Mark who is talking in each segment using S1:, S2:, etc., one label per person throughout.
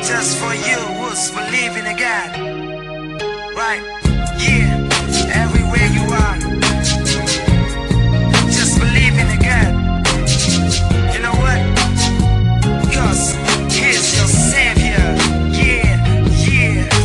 S1: just for you who's believing in God. Right? Yeah, everywhere you are, just believe in God. You know what? Cause he's your savior. Yeah, yeah.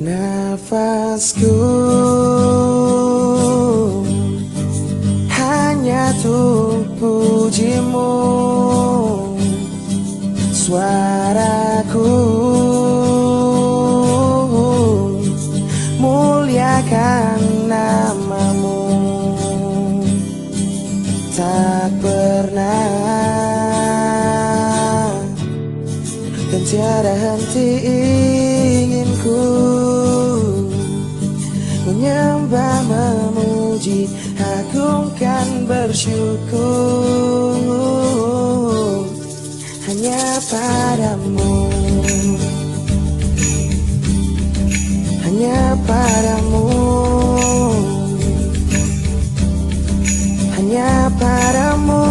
S2: Nafasku hanya untuk pujimu, suaraku muliakan namamu. Tak pernah dan tiada henti inginku menyembah, memuji, agungkan, bersyukur hanya padamu, hanya padamu, hanya padamu.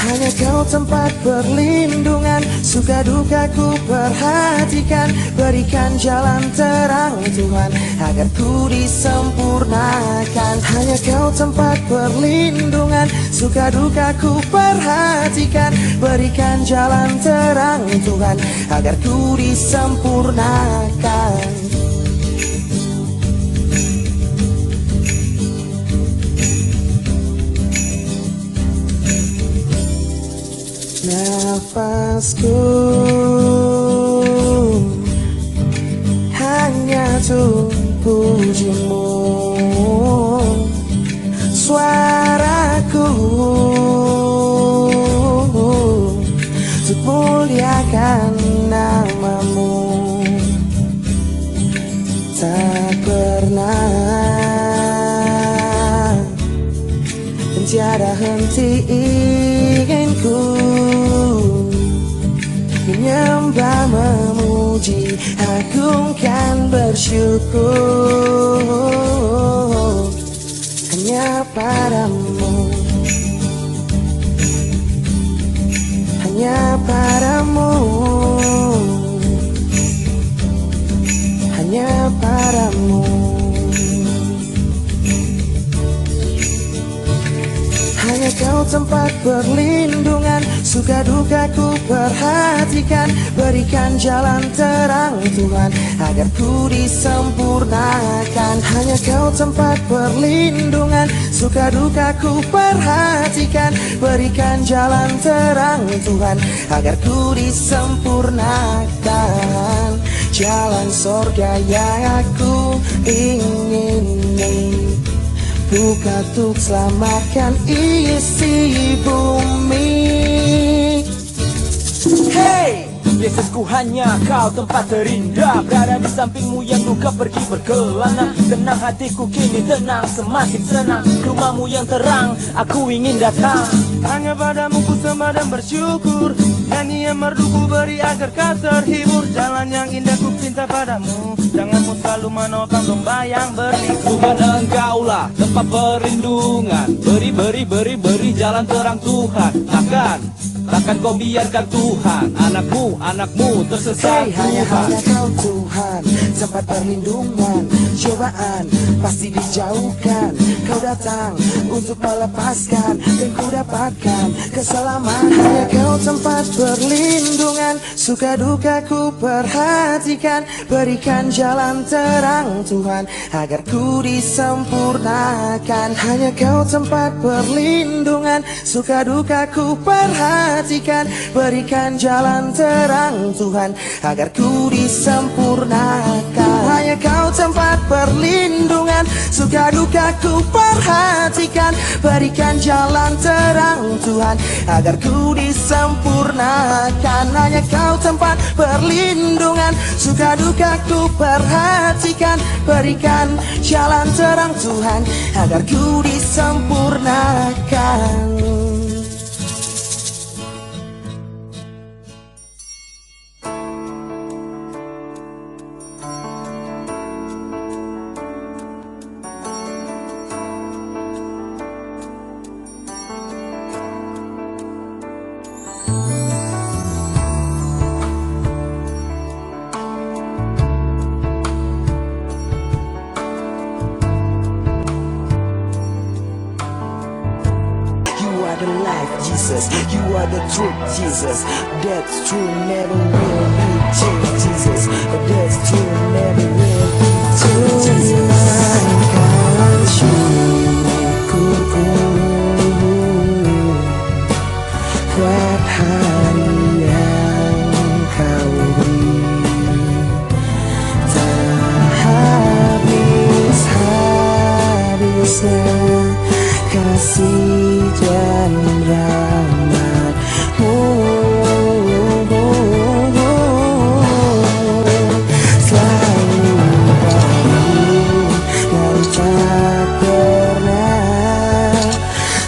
S2: Hanya kau tempat perlindungan, suka dukaku perhatikan, berikan jalan terang Tuhan agar ku disempurnakan. Hanya kau tempat perlindungan, suka dukaku perhatikan, berikan jalan terang Tuhan agar ku disempurnakan. Nafasku hanya untuk pujimu, suaraku untuk muliakan namamu. Tak pernah dan tiada henti inginku menyembah, memuji, agungkan, bersyukur hanya padamu, hanya padamu, hanya padamu. Hanya kau tempat perlindungan, suka dukaku perhatikan, berikan jalan terang Tuhan agar ku disempurnakan. Hanya kau tempat perlindungan, suka dukaku perhatikan, berikan jalan terang Tuhan agar ku disempurnakan. Jalan sorga yang aku ingini, bukan untuk selamatkan isi bumi. Hey!
S3: Yesusku hanya kau tempat terindah, berada di sampingmu yang luka pergi berkelana. Tenang hatiku kini tenang, semakin senang, rumahmu yang terang aku ingin datang.
S4: Hanya padamu ku sembah dan bersyukur, nyanyian merduku beri agar kau terhibur. Jalan yang indah ku cinta padamu, janganmu selalu menopang domba yang berliku.
S3: Tuhan engkaulah tempat perlindungan, beri jalan terang Tuhan. Takkan kau biarkan Tuhan anakmu tersesat.
S2: Hanya kau Tuhan, tempat perlindungan, cobaan pasti dijauhkan. Kau datang untuk melepaskan dan ku dapatkan keselamatan. Hanya kau tempat perlindungan, suka dukaku perhatikan, berikan jalan terang Tuhan agar ku disempurnakan. Hanya kau tempat perlindungan, suka dukaku perhatikan, berikan jalan terang Tuhan agar ku disempurnakan. Hanya kau tempat perlindungan, suka dukaku perhatikan, berikan jalan terang Tuhan agar ku disempurnakan. Hanya kau tempat perlindungan, suka dukaku perhatikan, berikan jalan terang Tuhan agar ku disempurnakan. Jesus. You are the truth, Jesus. That's true, never will be changed, Jesus. That's true, never will be changed, Jesus. Tunaikan syukurku buat hari yang kau beri. Tak habis-habisnya kasih dan rahmat-Mu. Selalu baru dan tak pernah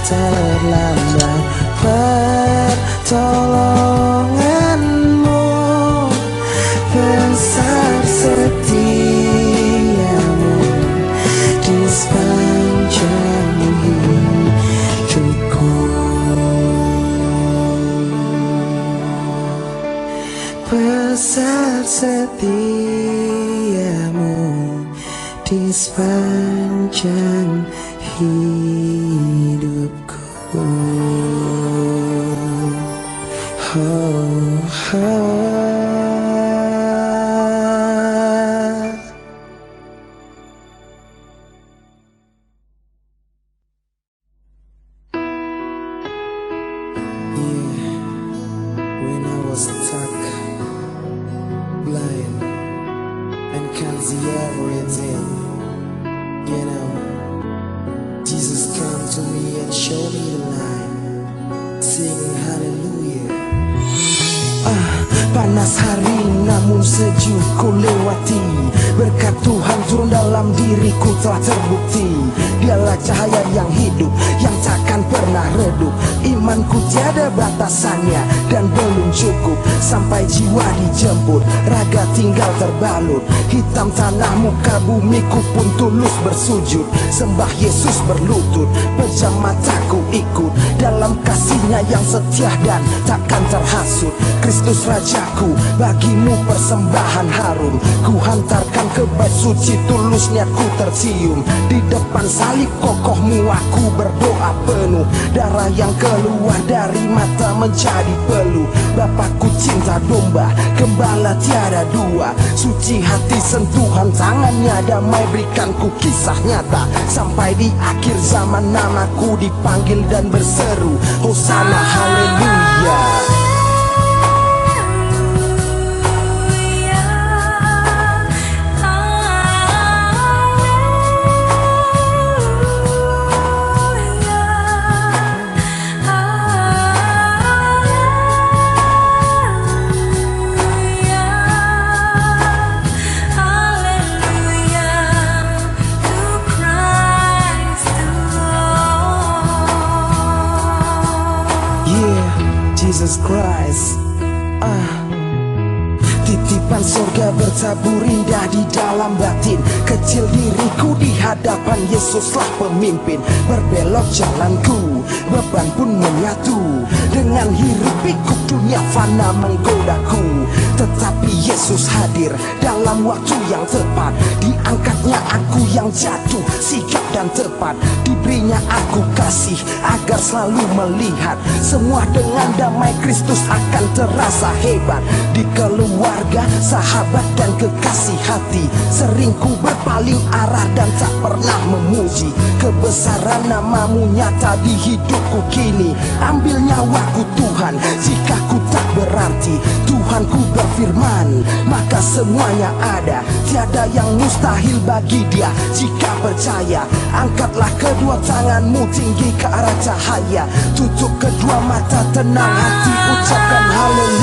S2: terlambat pertolongan-Mu. Besar setiamu di sepanjang hidupku. Besar setiamu di sepanjang hidupku. Oh, oh. When I was stuck, blind, and can't see everything, you know, Jesus came to me and showed me the light, singing hallelujah. Panas hari namun sejuk ku lewati. Berkat Tuhan turun dalam diriku telah terbukti. Dialah cahaya yang hidup, yang takkan pernah redup. Imanku tiada batasannya dan belum cukup. Sampai jiwa dijemput, raga tinggal terbalut. Hitam tanah muka bumiku pun tulus bersujud. Sembah Yesus berlutut, pejam mataku ikut. Dalam kasihnya yang setia dan takkan terhasut. Kristus Rajaku, bagimu persembahan harum. Ku hantarkan ke bait suci, tulus niatku tercium. Di depan salib kokohmu aku berdoa penuh. Darah yang keluar dari mata menjadi peluh. Bapakku cinta domba, gembala tiada dua. Suci hati sentuhan tangannya, damai berikanku kisah nyata. Sampai di akhir zaman namaku dipanggil dan berseru, Hosana haleluya. Jesus Christ. Titipan surga bertabur indah di dalam batin. Kecil diriku di hadapan Yesuslah pemimpin. Berbelok jalanku, beban pun menyatu. Dengan hiruk pikuk dunia fana menggodaku. Tetapi Yesus hadir dalam waktu yang tepat. Diangkatnya aku yang jatuh, sigap dan tepat. Diberinya aku kasih agar selalu melihat semua dengan damai Kristus akan terasa hebat. Di keluarga, sahabat dan kekasih hati, sering ku berpaling arah dan tak pernah memuji kebesaran namamu nyata di hidupku kini. Ambil nyawaku Tuhan jika ku tak berarti. Tuhan ku berfirman, maka semuanya ada. Tiada yang mustahil bagi Dia jika percaya. Angkatlah kedua tanganmu tinggi ke arah cahaya. Tutup kedua mata, tenang hati, ucapkan haleluya.